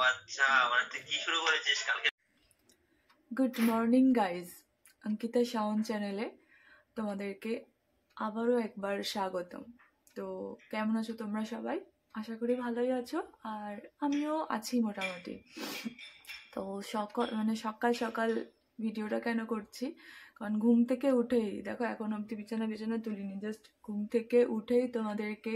আচ্ছা, মানে তুই কি শুরু করেছিস কালকে? Good morning guys, Ankita Shaon চ্যানেলে তোমাদেরকে আবারও একবার স্বাগতম। তো কেমন আছো তোমরা সবাই? আশা করি ভালোই আছো, আর আমিও আছি মোটামুটি। তো সকাল সকাল ভিডিওটা কেন করছি, কারণ ঘুম থেকে উঠেই দেখো এখন অবধি বিছানা তুলিনি, জাস্ট ঘুম থেকে উঠেই তোমাদেরকে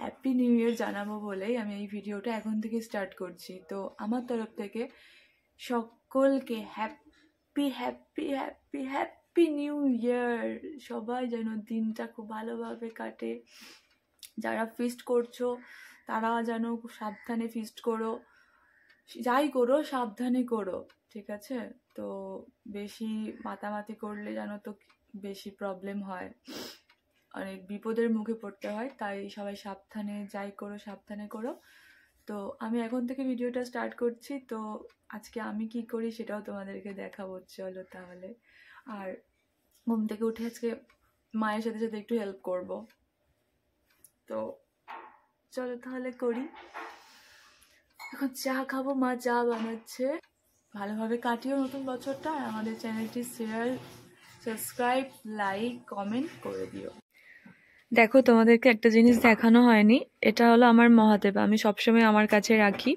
হ্যাপি নিউ ইয়ার জানাবো বলেই আমি এই ভিডিওটা এখন থেকে স্টার্ট করছি। তো আমার তরফ থেকে সকলকে happy happy happy happy new year. সবাই যেন দিনটা খুব ভালোভাবে কাটে। যারা ফিস্ট করছো তারা যেন খুব সাবধানে ফিস্ট করো, যাই করো সাবধানে করো, ঠিক আছে? তো বেশি মাতামাতি করলে জানো তো বেশি প্রবলেম হয়, অনেক বিপদের মুখে পড়তে হয়। তাই সবাই সাবধানে যাই করো সাবধানে করো। তো আমি এখন থেকে ভিডিওটা স্টার্ট করছি। তো আজকে আমি কি করি সেটাও তোমাদেরকে দেখাবো, চলো তাহলে। আর ঘুম থেকে উঠে আজকে মায়ের সাথে সাথে একটু হেল্প করব। তো চলো তাহলে করি। এখন চা খাবো, মা চা বানাচ্ছে। ভালোভাবে কাটিও নতুন বছরটা, আর আমাদের চ্যানেলটি শেয়ার, সাবস্ক্রাইব, লাইক, কমেন্ট করে দিও। দেখো তোমাদেরকে একটা জিনিস দেখানো হয়নি, এটা হলো আমার মহাদেব। আমি সবসময় আমার কাছে রাখি।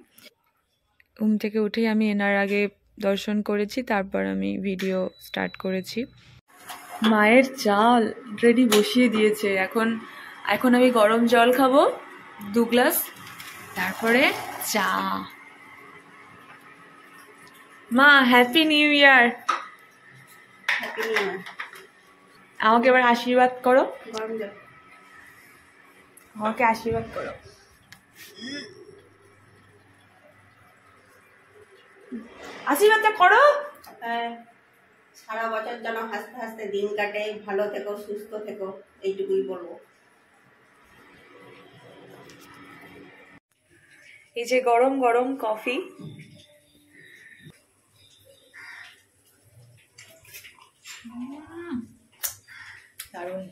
ঘুম থেকে উঠেই আমি এনার আগে দর্শন করেছি, তারপর আমি ভিডিও স্টার্ট করেছি। মায়ের চাল রেডি বসিয়ে দিয়েছে। এখন আমি গরম জল খাবো 2 গ্লাস, তারপরে চা। মা হ্যাপি নিউ ইয়ার। আমাকে এবার আশীর্বাদ করো, আমাকে আশীর্বাদ করো। আশীর্বাদটা করো। সারা বছর যেন হাসতে হাসতে দিন কাটে, ভালো থেকো, সুস্থ থেকো, এইটুকুই বলবো। এই যে গরম গরম কফি, দারুণ।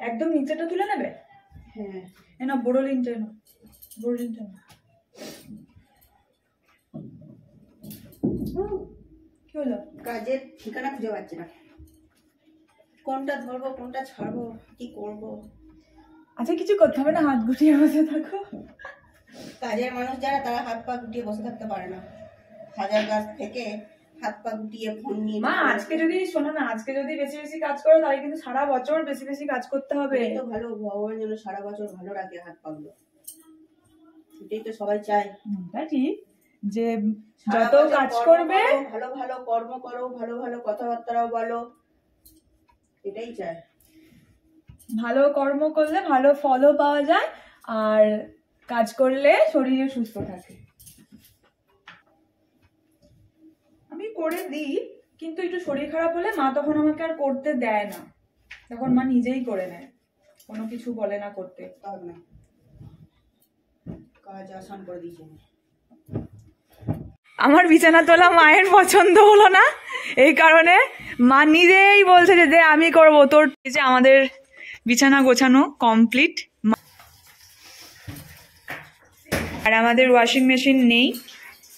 একদম নিচেটা তুলে নেবে। হ্যাঁ, এনা বোরোলিনটা এনো, বোরোলিনটা এনো। কি হলো? কাজের ঠিকানা খুঁজে পাচ্ছি না, কোনটা ধরবো কোনটা ছাড়বো, কি করবো। আচ্ছা কিছু করতে হবে না, হাত গুটিয়ে বসে থাকো। কাজের মানুষ যারা, তারা হাত পা গুটিয়ে বসে থাকতে পারে না। হাজার কাজ থেকে হাত পা গুটিয়ে ফোন নিয়ে। মা আজকে যদি শোনো না, আজকে যদি বেশি বেশি কাজ করো তাহলে কিন্তু সারা বছর বেশি বেশি কাজ করতে হবে। এই তো ভালো, ভগবান যেন সারা বছর ভালো রাখে হাত পা গুলো, এটাই তো সবাই চায়। তাই ঠিক, যে যত কাজ করবে ভালো ভালো কর্ম করো, ভালো ভালো কথাবার্তাও বলো, এটাই চায়। ভালো কর্ম করলে ভালো ফলও পাওয়া যায়, আর কাজ করলে শরীরে সুস্থ থাকে। আমি করে দিই, কিন্তু একটু শরীর খারাপ হলে মা তখন আমাকে আর করতে দেয় না, তখন মা নিজেই করে নেয়, কোনো কিছু বলে না করতে। না, কাজ আসান করে দিয়েছে। আমার বিছানা তোলা মায়ের পছন্দ হলো না, এই কারণে মা নিজেই বলছে যে আমি করবো তোর। এই যে আমাদের বিছানা গোছানো কমপ্লিট, আর আমাদের ওয়াশিং মেশিন নেই।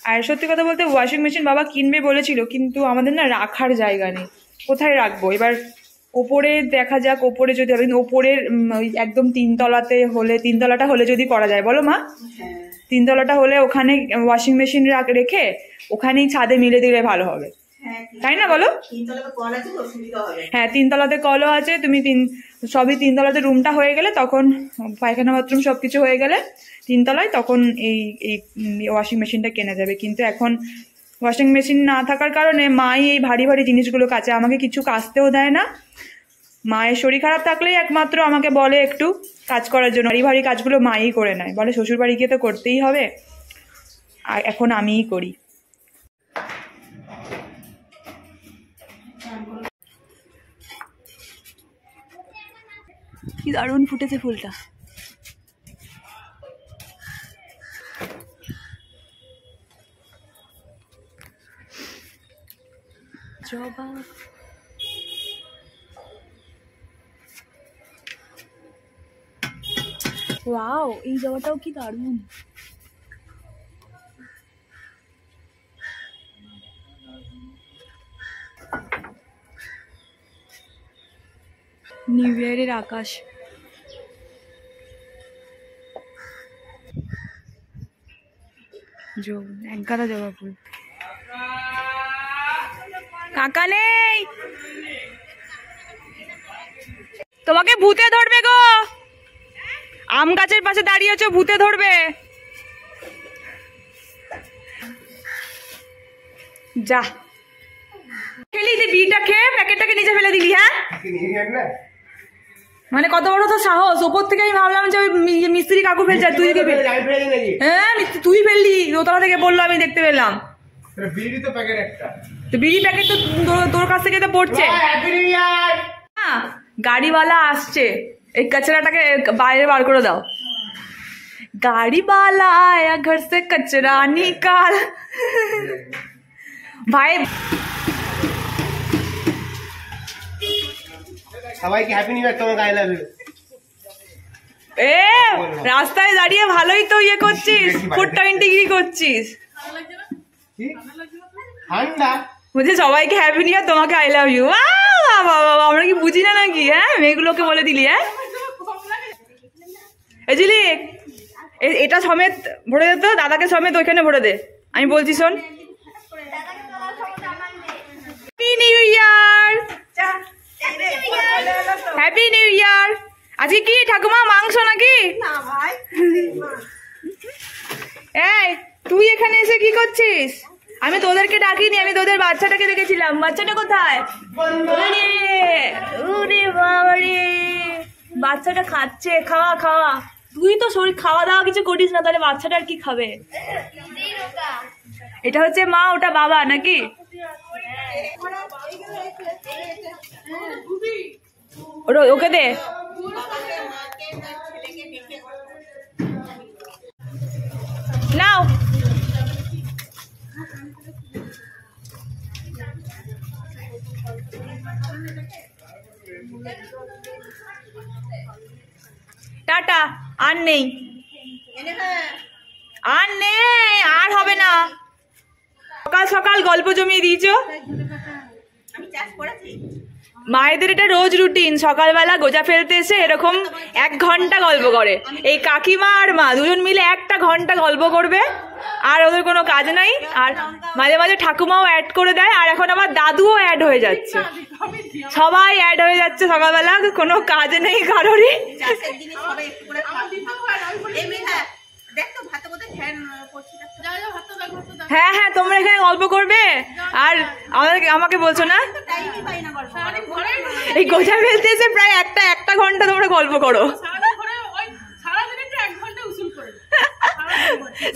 আর সত্যি কথা বলতে ওয়াশিং মেশিন বাবা কিনবে বলেছিল, কিন্তু আমাদের না রাখার জায়গা নেই, কোথায় রাখবো। এবার ওপরে দেখা যাক, ওপরে যদি হবে, ওপরের একদম তিনতলাটা হলে যদি করা যায়, বলো মা? তিনতলাটা হলে ওখানে ওয়াশিং মেশিন রেখে ওখানেই ছাদে মিলে দিলে ভালো হবে, তাই না বলো? হ্যাঁ, তিনতলাতে কলও আছে। তুমি সবই তিনতলাতে রুমটা হয়ে গেলে, তখন পায়খানা বাথরুম সবকিছু হয়ে গেলে তিনতলায়, তখন এই ওয়াশিং মেশিনটা কেনা যাবে। কিন্তু এখন ওয়াশিং মেশিন না থাকার কারণে মাই এই ভারী ভারী জিনিসগুলো কাচে, আমাকে কিছু কাচতেও দেয় না। মায়ের শরীর খারাপ থাকলেই একমাত্র আমাকে বলে একটু কাজ করার জন্য, ভারী ভারী কাজগুলো মাই করে নেয়, বলে শ্বশুর বাড়ি গিয়ে তো করতেই হবে, আর এখন আমিই করি। কি দারুণ ফুটেছে ফুলটা। জবা ওয়াও, এই জায়গাটাও কি দারুণ। নিউ ইয়ারের আকাশ। এক গাদা জবা ফুল। কাকা নেই, তোমাকে ভূতে ধরবে গো। আম গাছের পাশে দাঁড়িয়েছ, ভূতে ধরবে। যা খেলি যে বিটা খেয়ে প্যাকেটটাকে নিচে ফেলে দিলি। হ্যাঁ মানে কত বড় তো সাহস, ওপর থেকে আমি ভাবলাম যে ওই মিস্ত্রি কাকু ফেলছে, তুই হ্যাঁ তুই ফেললি, দোতলা থেকে বললো, আমি দেখতে পেলাম। বিড়ি প্যাকেট তো তোর কাছ থেকে তো পড়ছে। গাড়িওয়ালা আসছে, এই কচরাটাকে বাইরে বার করে দাও। গাড়িওয়ালা আয়া ঘর সে কচরা নিকাল। ভাই সবাইকে হ্যাপি নিউ ইয়ার, তোমাকে আই লাভ ইউ। এ রাস্তায় দাঁড়িয়ে ভালোই তো ইয়ে করছিস, 420 করছিস। ঠান্ডা বলছে সবাইকে হ্যাপি নিউ ইয়ার, তোমাকে আই লাভ ইউ। আমরা কি বুঝি না নাকি? হ্যাঁ মেয়েগুলোকে বলে দিলি। হ্যাঁ বুঝলি, এটা সমেত ভরে দে তো, দাদাকে সমেত ওইখানে ভরে দে। আমি বলছি শোন, happy new year, happy new year. আজকে কি ঠাকুমা মাংস নাকি? এই তুই এখানে এসে কি করছিস? আমি তোদেরকে ডাকিনি, আমি তোদের বাচ্চাটাকে দেখেছিলাম। বাচ্চাটা কোথায়? ওরে বাবারে, বাচ্চাটা খাচ্ছে। খাওয়া খাওয়া, তুই তো শরীর খাওয়া দাওয়া কিছু করিস না, তাহলে বাচ্চাটা আর কি খাবে? এটা হচ্ছে মা, ওটা বাবা নাকি? ওকে দে। নাও টাটা। আর নেই, আর নেই, আর হবে না। সকাল সকাল গল্প জমিয়ে দিয়েছো। মায়েদের এটা রোজ রুটিন, সকালবেলা গোজা ফেলতে এসে এরকম 1 ঘন্টা গল্প করে। এই কাকিমা আর মা দুজন মিলে 1 ঘন্টা গল্প করবে, আর ওদের কোনো কাজ নাই। আর মাঝে মাঝে ঠাকুমাও অ্যাড করে দেয়, আর এখন আবার দাদুও অ্যাড হয়ে যাচ্ছে। সবাই অ্যাড হয়ে যাচ্ছে সকালবেলা, কোনো কাজ নেই কারোরই। হ্যাঁ হ্যাঁ, তোমরা এখানে গল্প করবে আর আমাকে বলছো না? এই গোজা ফেলতে এসে প্রায় একটা ঘন্টা তোমরা গল্প করো।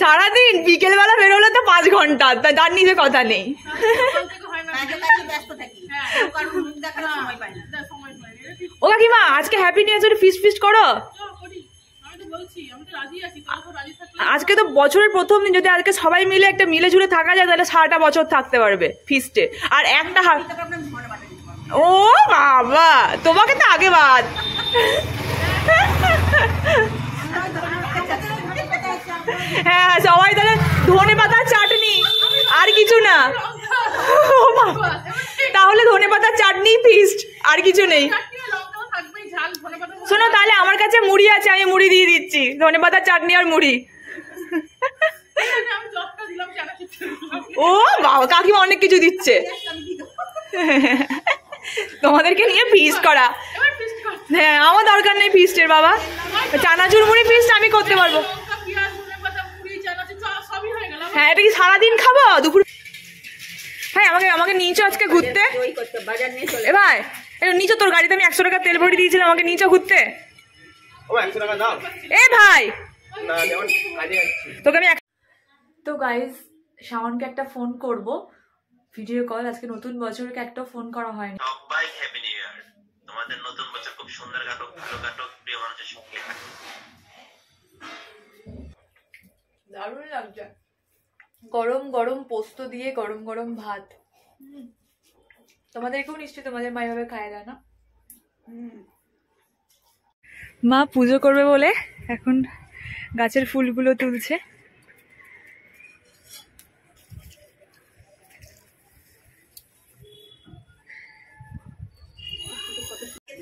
সারাদিন বিকেলবেলা বেরোলে তো 5 ঘন্টা, তার নিজে কথা নেই। ও কাকিমা, আজকে হ্যাপি নিউ ইয়ার ফিস্ট করো। আজকে তো বছরের প্রথম দিন, যদি আজকে সবাই মিলে একটা মিলে ঝুলে থাকা যায়, তাহলে সারাটা বছর থাকতে পারবে ফিস্টে। আর একটা ও বাবা, তোমাকে তো আগে বাদ। হ্যাঁ সবাই তাহলে ধনেপাতার চাটনি, আর কিছু না। তাহলে ধনেপাতার চাটনি ফিস্ট, আর কিছু নেই। শোনো, তাহলে আমার কাছে মুড়ি আছে, আমি মুড়ি দিয়ে দিচ্ছি, ধনেপাতার চাটনি আর মুড়ি। ও বাবা, কাকিমা অনেক কিছু দিচ্ছে। তোমাদেরকে নিয়ে ফিস্ট করা। হ্যাঁ, আমার দরকার নেই ফিস্টের বাবা, চানাচুর মুড়ি ফিস্ট আমি করতে পারবো। হ্যাঁ, এটা কি সারাদিন খাবো দুপুর? হ্যাঁ, আমাকে নিচে আজকে ঘুরতে। এ ভাই, নিচে তোর গাড়িতে আমি 100 টাকা তেল ভরে দিয়েছিলাম, আমাকে নিচে ঘুরতে। এ ভাই, তোকে আমি। তো গাইজ, শাওনকে একটা ফোন করব, ভিডিও কল। আজকে নতুন বছরকে একটা ফোন করা হয়নি। সবাই হ্যাপি নিউ ইয়ার, তোমাদের নতুন বছর খুব সুন্দর কাটুক, ভালো কাটুক, প্রিয় মানুষের সঙ্গে থাকুক। দারুণ লাগছে, গরম গরম পোস্ত দিয়ে গরম গরম ভাত। তোমাদেরকেও নিশ্চয়ই তোমাদের মা এভাবে খায় দেয় না? মা পুজো করবে বলে এখন গাছের ফুলগুলো তুলছে।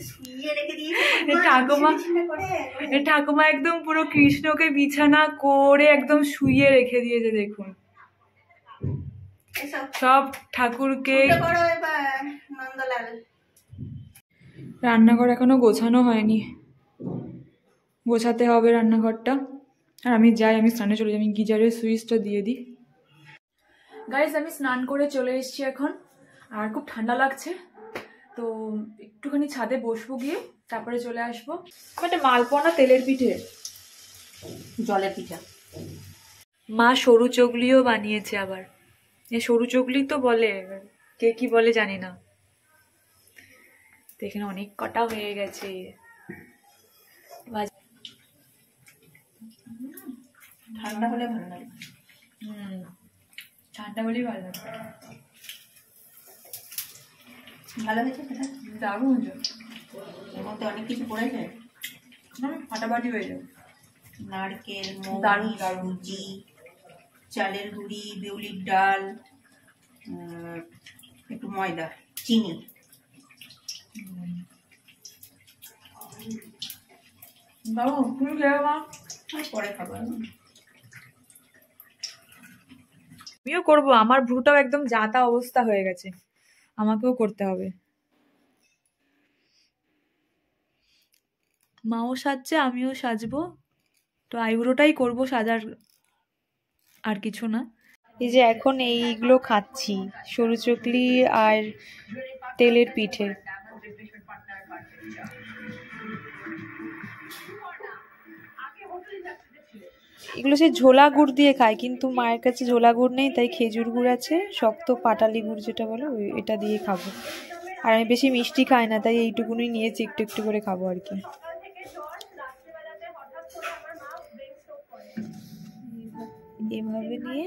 শুইয়ে রেখে দিয়েছে ঠাকুমা বিছানা করে। ঠাকুমা একদম পুরো কৃষ্ণকে বিছানা করে একদম শুইয়ে রেখে দিয়েছে। দেখুন এসব সব ঠাকুরকে। উঠে পড়ো এবার নন্দলাল। রান্নাঘর এখনো গোছানো হয়নি, গোছাতে হবে রান্নাঘরটা। আর আমি যাই, আমি স্নানে চলে যাই, আমি গিজারের সুইচটা দিয়ে দিই। গাইজ আমি স্নান করে চলে এসেছি এখন, আর খুব ঠান্ডা লাগছে, তো একটুখানি ছাদে বসবো, গিয়ে তারপরে চলে আসবো। একটা মালপোয়া তেলের পিঠে, জলের পিঠা। মা সরু চগলিও বানিয়েছে আবার। এই সরু চগলি তো বলে, কে কি বলে জানি না। তো এখানে অনেক কটা হয়ে গেছে। ঠান্ডা হলে ভালো লাগে। ঠান্ডা হলেই ভালো লাগবে। ভালো হয়েছে সেটা? দারুণ হয়েছে। এর মধ্যে অনেক কিছু পড়েছে, ফাটাফাটি হয়ে যাবে। নারকেল, দারুণ, মৌরি, দারুণ। সুজি, চালের গুঁড়ি, বিউলির ডাল, একটু ময়দা, চিনি। দারুণ, তুমি খেয়ে মা। আর পরে খাবার। আমিও করবো, আমার ভ্রুটাও একদম যাতা অবস্থা হয়ে গেছে, আমাকেও করতে হবে। মাও সাজছে, আমিও সাজবো, তো আইব্রোটাই করবো সাজার, আর কিছু না। এই যে এখন এইগুলো খাচ্ছি, সরু চকলি আর তেলের পিঠে। এগুলো সে ঝোলা গুড় দিয়ে খায়, কিন্তু মায়ের কাছে ঝোলা গুড় নেই, তাই খেজুর গুড় আছে, শক্ত পাটালি গুড় যেটা বলে, এটা দিয়ে খাবো। আর আমি বেশি মিষ্টি খাই না, তাই এইটুকুনি নিয়েছি, একটু একটু করে খাবো আর কি। এভাবে নিয়ে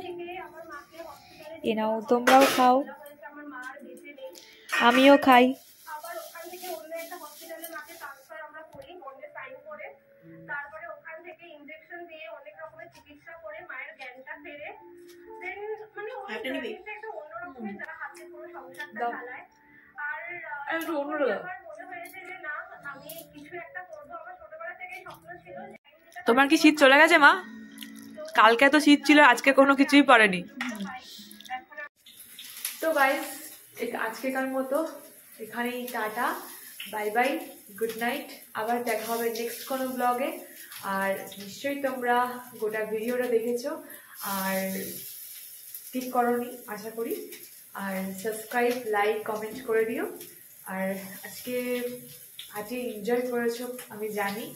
এনাও, তোমরাও খাও, আমিও খাই। তোমার কি শীত চলে গেছে মা? কালকে তো শীত ছিল, আজকে কোনো কিছুই পড়েনি। তো গাইস আজকেকার মতো এখানেই tata, bye bye, good night. আবার দেখা হবে নেক্সট কোনো ব্লগে। আর নিশ্চয়ই তোমরা গোটা ভিডিওটা দেখেছো আর ঠিক করনি আশা করি। আর সাবস্ক্রাইব, লাইক, কমেন্ট করে দিও। আর আজকে পার্টি এনজয় করেছো আমি জানি,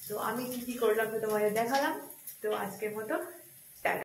তো আমি কি কি করলাম তো তোমাদের দেখালাম। তো আজকের মতো